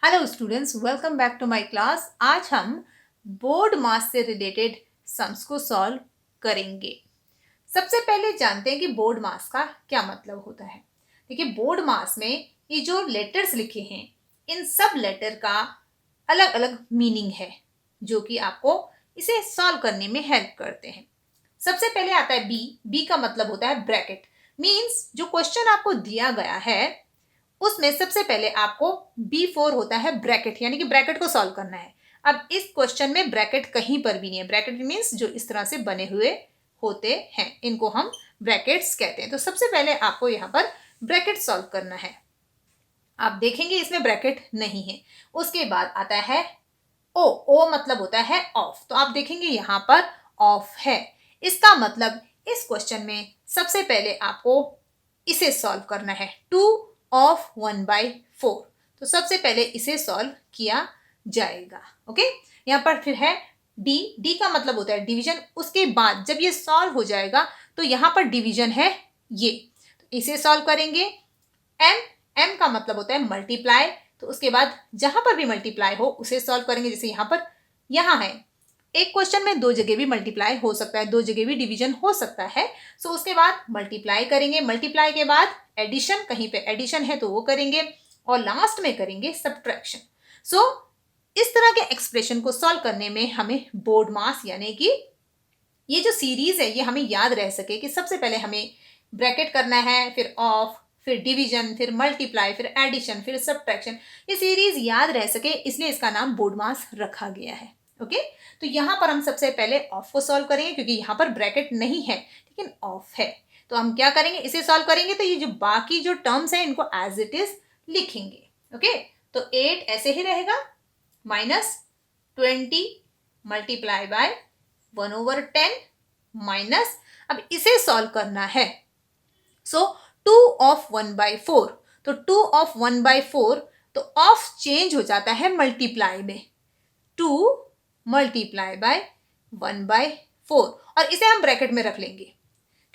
Hello students, welcome back to my class. आज हम board मास से रिलेटेड सम्स को सॉल्व करेंगे। सबसे पहले जानते हैं कि बोर्ड मास का क्या मतलब होता है। देखिए, बोर्ड मास में ये जो लेटर्स लिखे हैं, इन सब लेटर का अलग अलग मीनिंग है जो कि आपको इसे सॉल्व करने में हेल्प करते हैं। सबसे पहले आता है बी। बी का मतलब होता है ब्रैकेट। मीन्स जो क्वेश्चन आपको दिया गया है उसमें सबसे पहले आपको B4 होता है ब्रैकेट, यानी कि ब्रैकेट को सॉल्व करना है। अब इस क्वेश्चन में ब्रैकेट कहीं पर भी नहीं है। ब्रैकेट मीन्स जो इस तरह से बने हुए होते हैं, इनको हम ब्रैकेट्स कहते हैं। तो सबसे पहले आपको यहाँ पर ब्रैकेट सॉल्व करना है। आप देखेंगे इसमें ब्रैकेट नहीं है। उसके बाद आता है ओ। ओ मतलब होता है ऑफ। तो आप देखेंगे यहाँ पर ऑफ है। इसका मतलब इस क्वेश्चन में सबसे पहले आपको इसे सॉल्व करना है। 2/1/4। तो सबसे पहले इसे सॉल्व किया जाएगा। ओके, यहाँ पर फिर है डी। डी का मतलब होता है डिवीजन। उसके बाद जब ये सॉल्व हो जाएगा तो यहाँ पर डिवीजन है ये, तो इसे सॉल्व करेंगे। एम। एम का मतलब होता है मल्टीप्लाई। तो उसके बाद जहां पर भी मल्टीप्लाई हो उसे सॉल्व करेंगे। जैसे यहाँ है, एक क्वेश्चन में दो जगह भी मल्टीप्लाई हो सकता है, दो जगह भी डिवीजन हो सकता है। सो उसके बाद मल्टीप्लाई करेंगे। मल्टीप्लाई के बाद एडिशन, कहीं पे एडिशन है तो वो करेंगे, और लास्ट में करेंगे सब्ट्रैक्शन। सो इस तरह के एक्सप्रेशन को सॉल्व करने में हमें बोर्ड मास यानी कि ये जो सीरीज है ये हमें याद रह सके कि सबसे पहले हमें ब्रैकेट करना है, फिर ऑफ, फिर डिवीजन, फिर मल्टीप्लाई, फिर एडिशन, फिर सब्ट्रैक्शन। ये सीरीज याद रह सके, इसलिए इसका नाम बोर्ड मास रखा गया है। ओके, तो यहां पर हम सबसे पहले ऑफ को सॉल्व करेंगे क्योंकि यहां पर ब्रैकेट नहीं है लेकिन ऑफ है। तो हम क्या करेंगे, इसे सॉल्व करेंगे तो ये जो बाकी जो टर्म्स है इनको एज इट इज लिखेंगे। ओके, तो 8 ऐसे ही रहेगा, -20 मल्टीप्लाई बाय 1/10 माइनस, अब इसे सॉल्व करना है। सो 2/1/4। तो 2/1/4, तो ऑफ चेंज हो जाता है मल्टीप्लाई में। 2 मल्टीप्लाई बाय 1/4, और इसे हम ब्रैकेट में रख लेंगे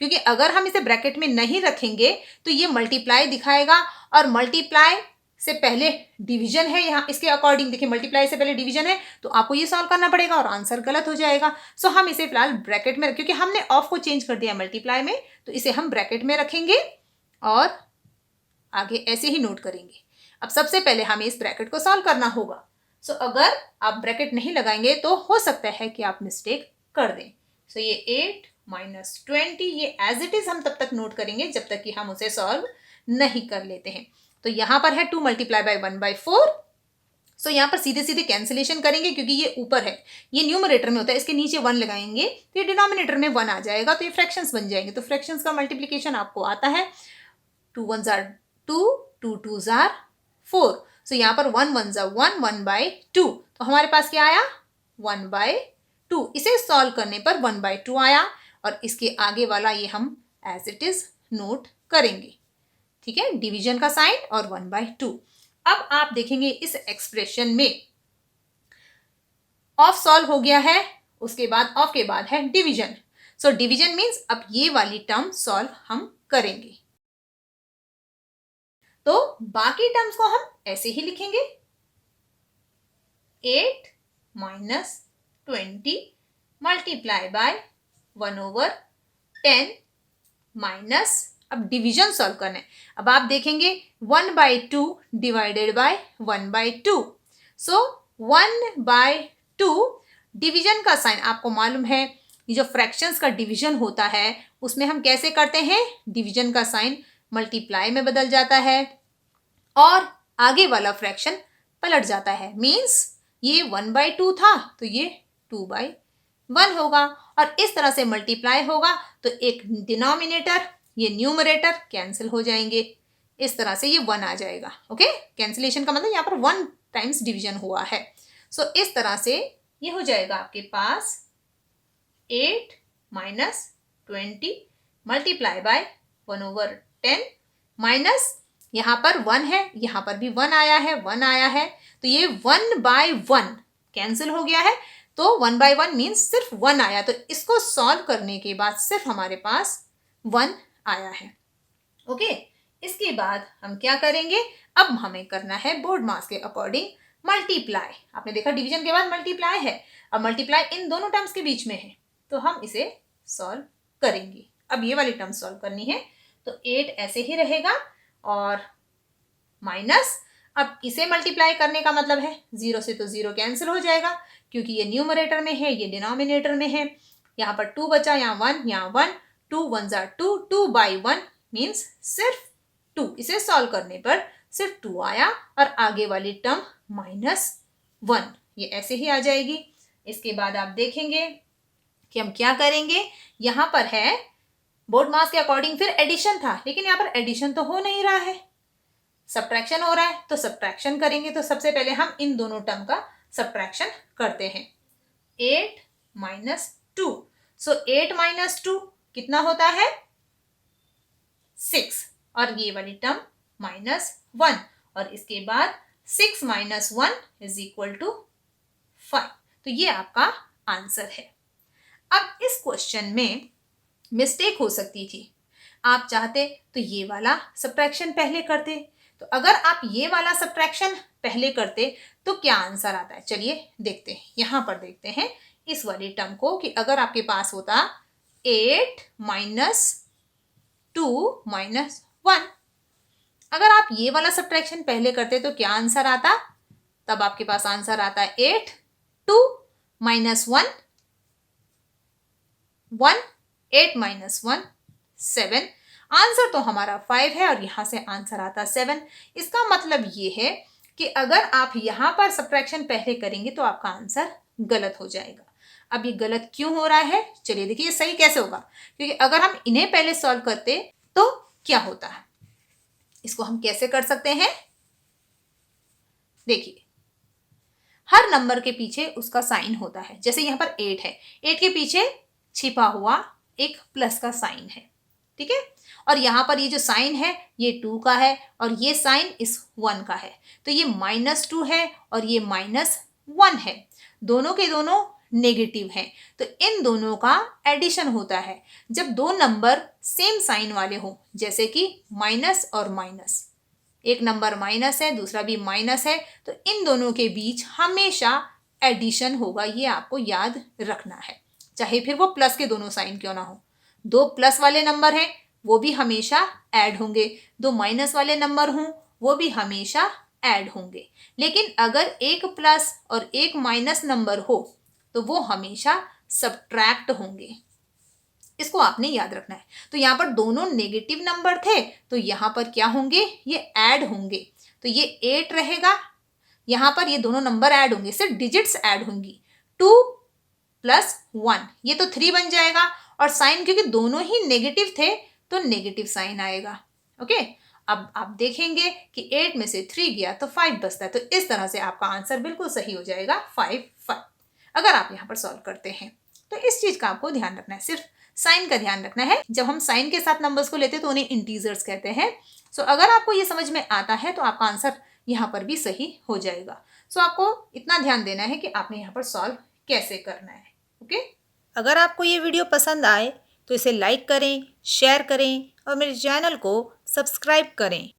क्योंकि अगर हम इसे ब्रैकेट में नहीं रखेंगे तो ये मल्टीप्लाई दिखाएगा, और मल्टीप्लाई से पहले डिवीजन है। यहाँ इसके अकॉर्डिंग देखिए, मल्टीप्लाई से पहले डिवीजन है तो आपको ये सॉल्व करना पड़ेगा और आंसर गलत हो जाएगा। सो हम इसे फिलहाल ब्रैकेट में, क्योंकि हमने ऑफ को चेंज कर दिया मल्टीप्लाई में, तो इसे हम ब्रैकेट में रखेंगे और आगे ऐसे ही नोट करेंगे। अब सबसे पहले हमें इस ब्रैकेट को सॉल्व करना होगा। सो अगर आप ब्रैकेट नहीं लगाएंगे तो हो सकता है कि आप मिस्टेक कर दें। सो ये 8 - 20 ये एज इट इज हम तब तक नोट करेंगे जब तक कि हम उसे सॉल्व नहीं कर लेते हैं। तो यहां पर है 2 मल्टीप्लाई बाय 1/4। सो यहाँ पर सीधे सीधे कैंसिलेशन करेंगे क्योंकि ये ऊपर है, ये न्यूमरेटर में होता है, इसके नीचे 1 लगाएंगे तो ये डिनोमिनेटर में 1 आ जाएगा, तो ये फ्रैक्शंस बन जाएंगे। तो फ्रैक्शंस का मल्टीप्लीकेशन आपको आता है। 2 1s are 2, 2 2s are 4। सो यहाँ पर 1 1s are 1, 1/2। तो हमारे पास क्या आया, 1/2। इसे सॉल्व करने पर 1/2 आया, और इसके आगे वाला ये हम एज इट इज नोट करेंगे। ठीक है, डिवीजन का साइन और 1/2। अब आप देखेंगे इस एक्सप्रेशन में ऑफ सॉल्व हो गया है, उसके बाद ऑफ के बाद है डिवीजन। सो डिवीजन मीन्स अब ये वाली टर्म सॉल्व हम करेंगे। तो बाकी टर्म्स को हम ऐसे ही लिखेंगे, 8 - 20 मल्टीप्लाई बाय 1/10 माइनस, अब डिवीजन सॉल्व करना है। अब आप देखेंगे 1/2 डिवाइडेड बाय 1/2। सो 1/2 डिवीजन का साइन आपको मालूम है, ये जो फ्रैक्शंस का डिवीजन होता है उसमें हम कैसे करते हैं, डिवीजन का साइन मल्टीप्लाई में बदल जाता है और आगे वाला फ्रैक्शन पलट जाता है। मीन्स ये 1/2 था तो ये 2/1 होगा, और इस तरह से मल्टीप्लाई होगा तो एक डिनोमिनेटर, ये न्यूमरेटर कैंसिल हो जाएंगे। इस तरह से ये 1 आ जाएगा। ओके, कैंसिलेशन का मतलब यहाँ पर 1 टाइम्स डिवीजन हुआ है। सो इस तरह से ये हो जाएगा आपके पास 8 - 20 मल्टीप्लाई बाय 1/10 माइनस, यहाँ पर 1 है, यहाँ पर भी 1 आया है, 1 आया है, तो ये 1/1 कैंसिल हो गया है। तो 1/1 मीन्स सिर्फ 1 आया, तो इसको सॉल्व करने के बाद सिर्फ हमारे पास 1 आया है। ओके, इसके बाद हम क्या करेंगे, अब हमें करना है बोर्ड मास के अकॉर्डिंग मल्टीप्लाई। आपने देखा डिवीजन के बाद मल्टीप्लाई है, अब मल्टीप्लाई इन दोनों टर्म्स के बीच में है, तो हम इसे सॉल्व करेंगे। अब ये वाली टर्म सॉल्व करनी है, तो 8 ऐसे ही रहेगा और माइनस, अब इसे मल्टीप्लाई करने का मतलब है 0 से तो 0 कैंसिल हो जाएगा, क्योंकि ये न्यूमरेटर में है, ये डिनोमिनेटर में है। यहाँ पर 2 बचा, यहाँ 1, यहाँ 1, 2 1 2, 2 बाई 1 मीन्स सिर्फ 2। इसे सॉल्व करने पर सिर्फ 2 आया और आगे वाली टर्म -1, ये ऐसे ही आ जाएगी। इसके बाद आप देखेंगे कि हम क्या करेंगे, यहाँ पर है बोर्ड मास के अकॉर्डिंग फिर एडिशन था, लेकिन यहाँ पर एडिशन तो हो नहीं रहा है, सब्ट्रैक्शन हो रहा है, तो सब्ट्रैक्शन करेंगे। तो सबसे पहले हम इन दोनों टर्म का सब्ट्रैक्शन करते हैं। 8 - 2, सो 8 - 2 कितना होता है 6, और ये वाली टर्म -1, और इसके बाद 6 - 1 = 5। तो ये आपका आंसर है। अब इस क्वेश्चन में मिस्टेक हो सकती थी, आप चाहते तो ये वाला सब्ट्रैक्शन पहले करते, तो अगर आप ये वाला सब्ट्रैक्शन पहले करते तो क्या आंसर आता है, चलिए देखते हैं। यहां पर देखते हैं इस वाली टर्म को, कि अगर आपके पास होता 8 - 2 - 1, अगर आप ये वाला सब्ट्रैक्शन पहले करते तो क्या आंसर आता, तब आपके पास आंसर आता है 8, 2 - 1, 1, 8 - 1 7। आंसर तो हमारा 5 है और यहां से आंसर आता 7। इसका मतलब ये है कि अगर आप यहां पर सब्ट्रैक्शन पहले करेंगे तो आपका आंसर गलत हो जाएगा। अब ये गलत क्यों हो रहा है, चलिए देखिए ये सही कैसे होगा, क्योंकि अगर हम इन्हें पहले सॉल्व करते तो क्या होता है, इसको हम कैसे कर सकते हैं। देखिए हर नंबर के पीछे उसका साइन होता है, जैसे यहां पर 8 है, 8 के पीछे छिपा हुआ एक प्लस का साइन है, ठीक है, और यहां पर ये जो साइन है ये 2 का है और ये साइन इस 1 का है, तो ये -2 है और ये -1 है, दोनों के दोनों नेगेटिव हैं, तो इन दोनों का एडिशन होता है जब दो नंबर सेम साइन वाले हो, जैसे कि माइनस और माइनस, एक नंबर माइनस है दूसरा भी माइनस है, तो इन दोनों के बीच हमेशा एडिशन होगा, ये आपको याद रखना है, चाहे फिर वो प्लस के दोनों साइन क्यों ना हो। दो प्लस वाले नंबर हैं वो भी हमेशा ऐड होंगे, दो माइनस वाले नंबर हों वो भी हमेशा ऐड होंगे, लेकिन अगर एक प्लस और एक माइनस नंबर हो तो वो हमेशा सब्ट्रैक्ट होंगे, इसको आपने याद रखना है। तो यहाँ पर दोनों नेगेटिव नंबर थे तो यहाँ पर क्या होंगे, ये ऐड होंगे, तो ये 8 रहेगा, यहाँ पर ये दोनों नंबर ऐड होंगे, सिर्फ डिजिट्स ऐड होंगी, 2 + 1 ये तो 3 बन जाएगा, और साइन क्योंकि दोनों ही नेगेटिव थे तो नेगेटिव साइन आएगा। ओके, अब आप देखेंगे कि 8 में से 3 गया तो 5 बचता है, तो इस तरह से आपका आंसर बिल्कुल सही हो जाएगा 5 5, अगर आप यहाँ पर सॉल्व करते हैं। तो इस चीज का आपको ध्यान रखना है, सिर्फ साइन का ध्यान रखना है। जब हम साइन के साथ नंबर्स को लेते हैं तो उन्हें इंटीजर्स कहते हैं। सो अगर आपको ये समझ में आता है तो आपका आंसर यहाँ पर भी सही हो जाएगा। सो आपको इतना ध्यान देना है कि आपने यहाँ पर सॉल्व कैसे करना है। ओके, अगर आपको ये वीडियो पसंद आए तो इसे लाइक करें, शेयर करें और मेरे चैनल को सब्सक्राइब करें।